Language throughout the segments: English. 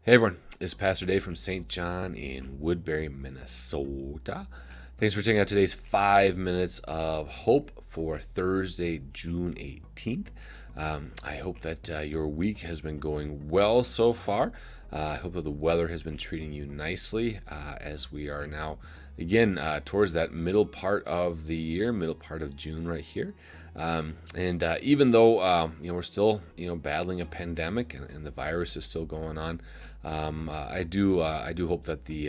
Hey everyone, it's Pastor Dave from St. John in Woodbury, Minnesota. Thanks for checking out today's 5 minutes of hope for Thursday, June 18th. I hope that your week has been going well so far. I hope that the weather has been treating you nicely as we are now, again, towards that middle part of the year, middle part of June right here. And even though we're still battling a pandemic and the virus is still going on, I do hope that the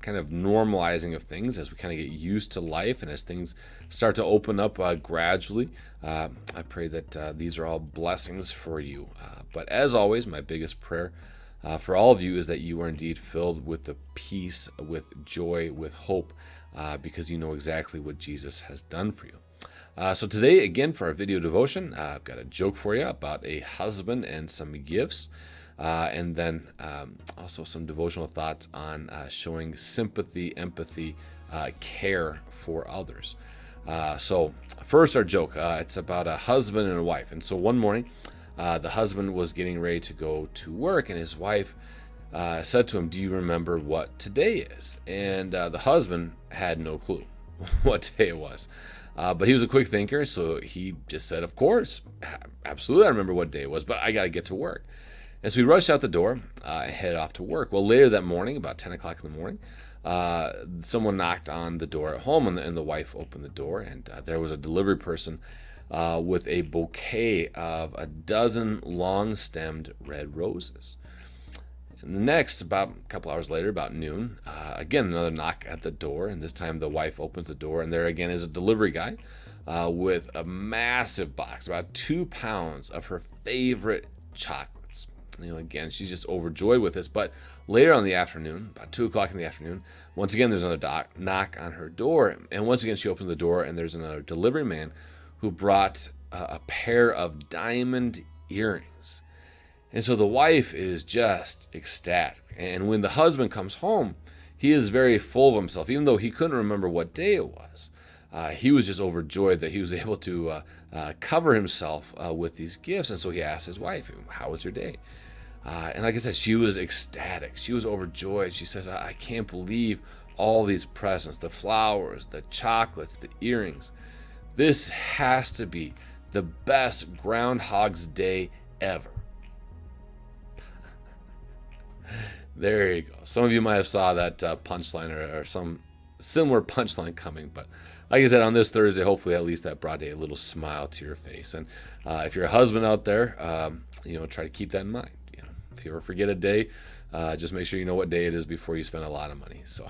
kind of normalizing of things as we kind of get used to life and as things start to open up gradually, I pray that these are all blessings for you. But as always, my biggest prayer for all of you is that you are indeed filled with the peace, with joy, with hope, because you know exactly what Jesus has done for you. So today, again, for our video devotion, I've got a joke for you about a husband and some gifts. And then also some devotional thoughts on showing sympathy, empathy, care for others. So first, our joke. It's about a husband and a wife. And so one morning, the husband was getting ready to go to work, and his wife said to him, "Do you remember what today is?" And the husband had no clue what day it was. But he was a quick thinker, so he just said, "Of course, absolutely, I remember what day it was, but I got to get to work." And so he rushed out the door and headed off to work. Well, later that morning, about 10 o'clock in the morning, someone knocked on the door at home, and the wife opened the door, and there was a delivery person with a bouquet of a dozen long-stemmed red roses. And the next, about a couple hours later, about noon, again, another knock at the door, and this time the wife opens the door, and there again is a delivery guy with a massive box, about 2 pounds of her favorite chocolates. Again, she's just overjoyed with this. But later on in the afternoon, about 2 o'clock in the afternoon, once again, there's another knock on her door. And once again, she opens the door, and there's another delivery man who brought a pair of diamond earrings. And so the wife is just ecstatic. And when the husband comes home, he is very full of himself, even though he couldn't remember what day it was. He was just overjoyed that he was able to cover himself with these gifts. And so he asked his wife, "How was your day?" And like I said, she was ecstatic. She was overjoyed. She says, "I can't believe all these presents, the flowers, the chocolates, the earrings. This has to be the best Groundhog's Day ever." There you go. Some of you might have saw that punchline or some similar punchline coming, but like I said, on this Thursday, hopefully at least that brought a little smile to your face. And if you're a husband out there, try to keep that in mind. If you ever forget a day, just make sure you know what day it is before you spend a lot of money. So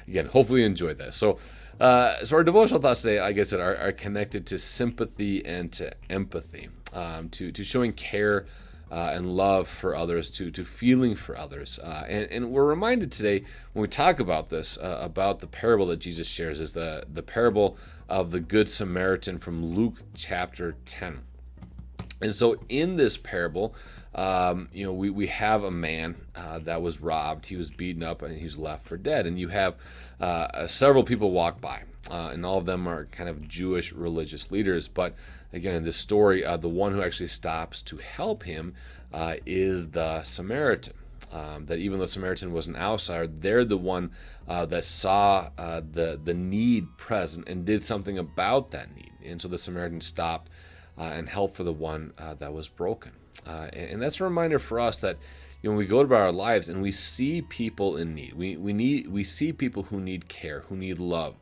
again, hopefully you enjoyed that. So our devotional thoughts today, like I said, are connected to sympathy and to empathy, to showing care and love for others, to feeling for others. And we're reminded today when we talk about this, about the parable that Jesus shares, is the parable of the Good Samaritan from Luke chapter 10. And so in this parable, we have a man that was robbed. He was beaten up and he's left for dead. And you have several people walk by, and all of them are kind of Jewish religious leaders. But again, in this story, the one who actually stops to help him is the Samaritan. That even though the Samaritan was an outsider, they're the one that saw the need present and did something about that need. And so the Samaritan stopped and helped for the one that was broken. And that's a reminder for us that when we go about our lives and we see people in need, we see people who need care, who need love,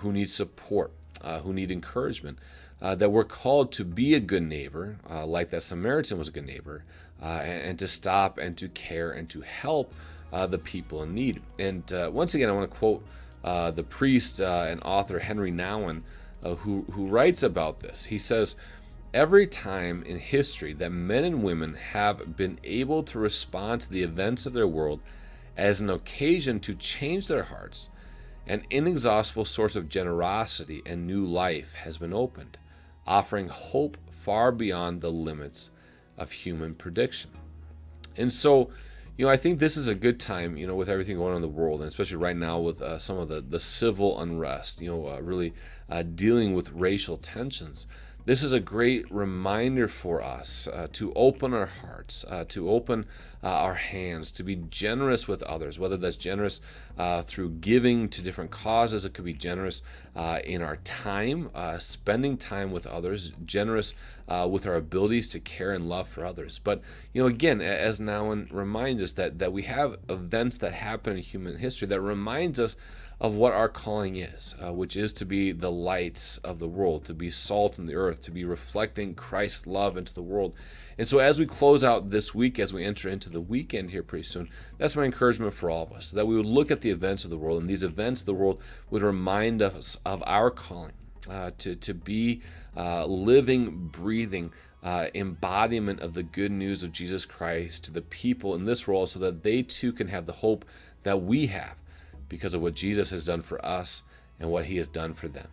who need support, who need encouragement, that we're called to be a good neighbor, like that Samaritan was a good neighbor, and to stop and to care and to help the people in need. And once again, I want to quote the priest and author Henry Nouwen, who writes about this. He says, "Every time in history that men and women have been able to respond to the events of their world as an occasion to change their hearts, an inexhaustible source of generosity and new life has been opened, offering hope far beyond the limits of human prediction." And so, I think this is a good time, with everything going on in the world, and especially right now with some of the civil unrest, really dealing with racial tensions, this is a great reminder for us to open our hearts, to open our hands, to be generous with others, whether that's generous through giving to different causes. It could be generous in our time, spending time with others, generous with our abilities to care and love for others. But, again, as Nowan reminds us, that we have events that happen in human history that reminds us of what our calling is, which is to be the lights of the world, to be salt in the earth, to be reflecting Christ's love into the world. And so as we close out this week, as we enter into the weekend here pretty soon, that's my encouragement for all of us, that we would look at the events of the world, and these events of the world would remind us of our calling to be living, breathing embodiment of the good news of Jesus Christ to the people in this world, so that they too can have the hope that we have because of what Jesus has done for us and what he has done for them.